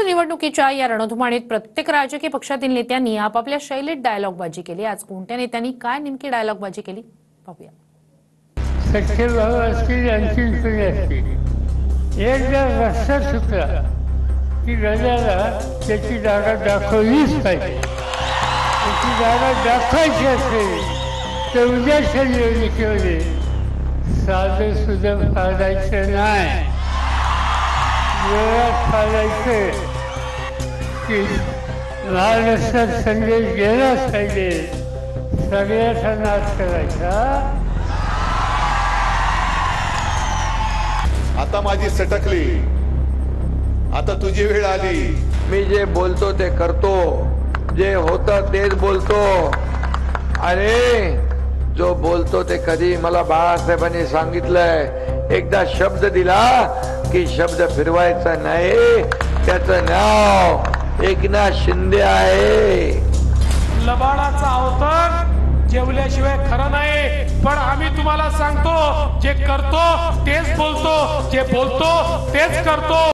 निवडणुकीच्या या रणधुमाळीत प्रत्येक राजकीय पक्षातील नेत्यांनी आपापल्या शैलीत डायलॉगबाजी केली। आज कोणत्या नेत्यांनी काय नेमकी डायलॉगबाजी केली पाहूया। सख्खे भाऊ असतील, आणखी कोणी असतील, एकदा रस्ता चुकला की रजाला त्याची जागा दाखवलीच पाहिजे। त्याची जागा दाखवायची असेल तर उद्याच्या निवडणुकीमध्ये साधं सुद्धा फाडायचं नाही, जोरात फाडायचं की महाराष्ट्रात संदेश गेलाच पाहिजे, सगळ्याचा नाश करायचा। आता माझी सटकली, आता तुझी वेळ आली। मी जे बोलतो ते करतो, जे होतं तेच बोलतो। अरे जो बोलतो ते कधी मला बाळासाहेबांनी सांगितलंय, एकदा शब्द दिला की शब्द फिरवायचा नाही। त्याचं नाव एकनाथ शिंदे आहे। लबाडाचा अवतार जेवल्याशिवाय खरं नाही, पण आम्ही तुम्हाला सांगतो, जे करतो तेच बोलतो, जे बोलतो तेच करतो।